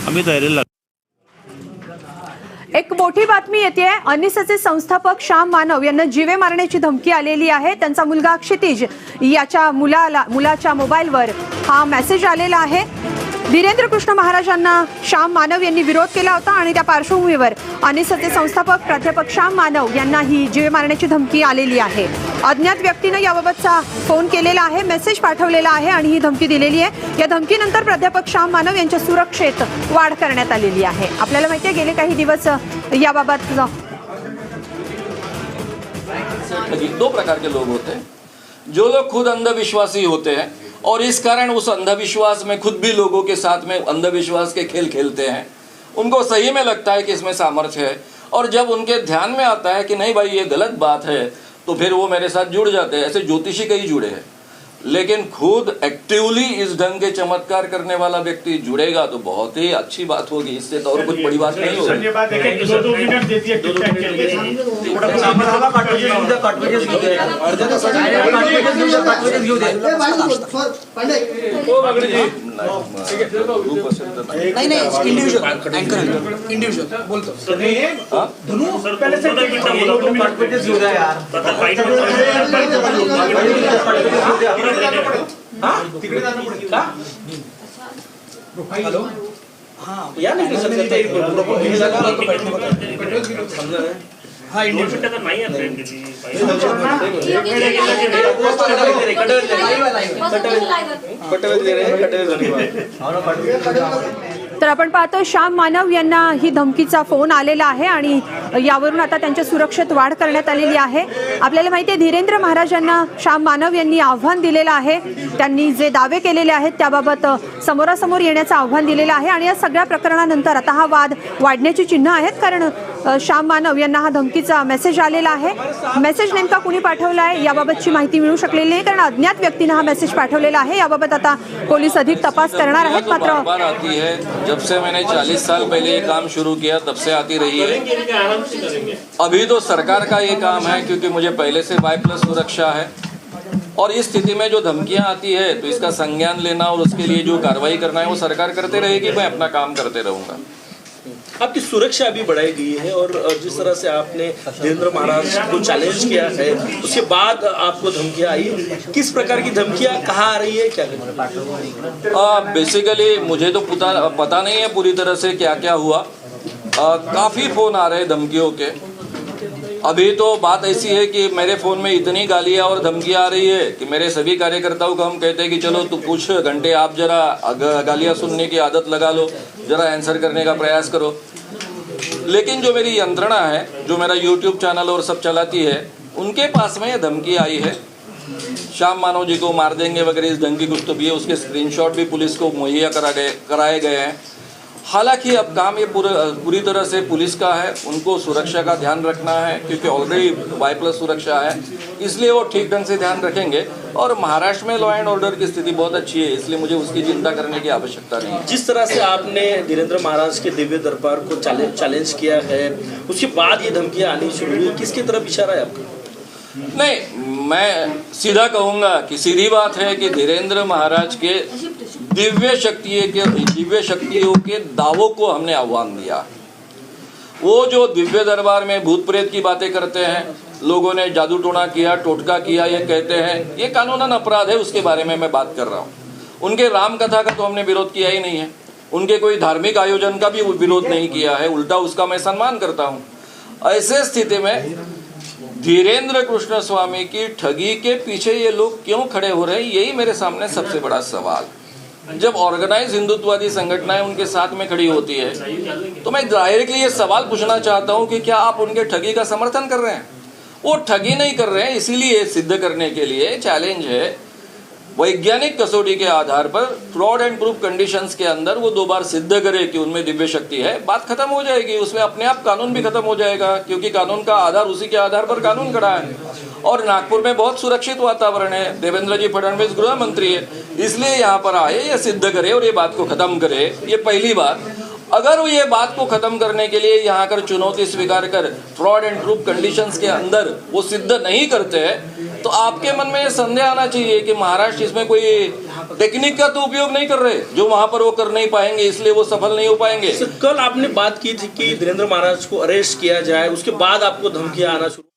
आम्ही तयारीला. एक मोठी बातमी येते आहे. अनिसचे संस्थापक श्याम मानव यांना जीवे मारण्याची धमकी आलेली आहे. त्यांचा मुलगा क्षितिज याच्या मुलाच्या मोबाईलवर हा मेसेज आलेला आहे. धीरेंद्र कृष्ण महाराजांना श्याम मानव यांनी विरोध केला होता आणि त्या पार्श्वभूमीवर अनिसचे संस्थापक प्राध्यापक श्याम मानव यांना ही जीवे मारण्याची धमकी आलेली आहे. अज्ञात व्यक्तीने याबाबतचा फोन केलेला आहे, मेसेज पाठवलेला आहे आणि ही धमकी दिलेली आहे. या धमकीनंतर प्राध्यापक श्याम मानव यांच्या सुरक्षेत वाढ करण्यात आलेली आहे. आपल्याला माहिती आहे गेले काही दिवस याबाबत दो प्रकार के लोग होते हैं. जो लोग खुद अंधविश्वासी होते हैं और इस कारण उस अंधविश्वास में खुद भी लोगों के साथ में अंधविश्वास के खेल खेलते हैं. उनको सही में लगता है कि इसमें सामर्थ्य है और जब उनके ध्यान में आता है कि नहीं भाई ये गलत बात है तो फिर वो मेरे साथ जुड़ जाते हैं. ऐसे ज्योतिषी कई जुड़े हैं, लेकिन खुद एक्टिवली इस ढंग के चमत्कार करने वाला व्यक्ति जुड़ेगा तो बहुत ही अच्छी बात होगी. इससे तो और कुछ बड़ी बात नहीं होगी. हेलो हाँ या नहीं कर सकते हाँ इंडिविजुअल तर नाही आहे तर आपण पाहतो श्याम मानव यांना ही धमकीचा फोन आलेला आहे आणि यावरून आता त्यांच्या सुरक्षेत वाढ करण्यात आलेली आहे. आपल्याला माहिती आहे धीरेंद्र महाराजांना श्याम मानव यांनी आव्हान दिलेलं आहे. त्यांनी जे दावे केलेले आहेत त्याबाबत समोरासमोर येण्याचं आव्हान दिलेलं आहे आणि या सगळ्या प्रकरणानंतर आता हा वाद वाढण्याची चिन्ह आहेत. कारण श्याम मानव यांना हा धमकीचा मेसेज आलेला आहे. मेसेज नेमका कुणी पाठवला आहे याबाबतची माहिती मिळू शकलेली नाही, कारण अज्ञात व्यक्तीने हा मेसेज पाठवलेला आहे. याबाबत आता पोलीस अधिक तपास करणार आहेत. मात्र जब से मैंने 40 साल पहले ये काम शुरू किया तब से आती रही है. अभी तो सरकार का ये काम है क्योंकि मुझे पहले से Y+ सुरक्षा है और इस स्थिति में जो धमकियां आती है तो इसका संज्ञान लेना और उसके लिए जो कार्रवाई करना है वो सरकार करते रहेगी. मैं अपना काम करते रहूंगा. आपकी सुरक्षा अभी बढ़ाई गई है और जिस तरह से आपने धीरेंद्र महाराज को चैलेंज किया है उसके बाद आपको धमकियां आई, किस प्रकार की धमकियां कहाँ आ रही है, क्या? बेसिकली मुझे तो पता नहीं है पूरी तरह से क्या क्या हुआ. काफ़ी फ़ोन आ रहे हैं धमकियों के. अभी तो बात ऐसी है कि मेरे फ़ोन में इतनी गालियाँ और धमकियाँ आ रही है कि मेरे सभी कार्यकर्ताओं को हम कहते हैं कि चलो तो कुछ घंटे आप जरा गालियाँ सुनने की आदत लगा लो, जरा आंसर करने का प्रयास करो. लेकिन जो मेरी यंत्रणा है, जो मेरा YouTube चैनल और सब चलाती है, उनके पास में ये धमकी आई है श्याम मानव जी को मार देंगे वगैरह इस ढंग की कुछ तो भी है. उसके स्क्रीनशॉट भी पुलिस को मुहैया कराए गए हैं. हालांकि अब काम ये पूरी तरह से पुलिस का है. उनको सुरक्षा का ध्यान रखना है क्योंकि ऑलरेडी Y+ सुरक्षा है, इसलिए वो ठीक ढंग से ध्यान रखेंगे. और महाराष्ट्र में लॉ एंड ऑर्डर की स्थिति बहुत अच्छी है, इसलिए मुझे उसकी चिंता करने की आवश्यकता नहीं है. जिस तरह से आपने धीरेंद्र महाराज के दिव्य दरबार को चैलेंज किया है उसके बाद ये धमकियां आनी शुरू हुई, किसकी तरफ इशारा है आपका? नहीं, मैं सीधा कहूँगा कि सीधी बात है कि धीरेंद्र महाराज के दिव्य शक्तियों के दावों को हमने आह्वान दिया. वो जो दिव्य दरबार में भूत प्रेत की बातें करते हैं, लोगों ने जादू टोना किया, टोटका किया, ये कहते हैं, ये कानूनन अपराध है. उसके बारे में मैं बात कर रहा हूँ. उनके राम कथा का तो हमने विरोध किया ही नहीं है. उनके कोई धार्मिक आयोजन का भी विरोध नहीं किया है, उल्टा उसका मैं सम्मान करता हूँ. ऐसे स्थिति में धीरेंद्र कृष्ण स्वामी की ठगी के पीछे ये लोग क्यों खड़े हो रहे हैं, यही मेरे सामने सबसे बड़ा सवाल. जब ऑर्गेनाइज हिंदुत्ववादी संगठनाएं उनके साथ में खड़ी होती है तो मैं डायरेक्टली ये सवाल पूछना चाहता हूं कि क्या आप उनके ठगी का समर्थन कर रहे हैं? वो ठगी नहीं कर रहे हैं, इसीलिए सिद्ध करने के लिए चैलेंज है. वैज्ञानिक कसौटी के आधार पर फ्रॉड एंड प्रूफ कंडीशंस के अंदर वो 2 बार सिद्ध करे कि उनमें दिव्य शक्ति है, बात खत्म हो जाएगी. उसमें अपने आप कानून भी खत्म हो जाएगा क्योंकि कानून का आधार उसी के आधार पर कानून खड़ा है. और नागपुर में बहुत सुरक्षित वातावरण है. देवेंद्र जी फडणवीस गृह मंत्री है, इसलिए यहाँ पर आए, ये सिद्ध करे और ये बात को खत्म करे. ये पहली बात. अगर वो ये बात को खत्म करने के लिए यहाँ कर चुनौती स्वीकार कर फ्रॉड एंड प्रूफ कंडीशंस के अंदर वो सिद्ध नहीं करते हैं तो आपके मन में संदेह आना चाहिए कि महाराष्ट्र इसमें कोई टेक्निक का तो उपयोग नहीं कर रहे, जो वहां पर वो कर नहीं पाएंगे इसलिए वो सफल नहीं हो पाएंगे। कल आपने बात की थी कि धीरेन्द्र महाराज को अरेस्ट किया जाए, उसके बाद आपको धमकियां आना शुरू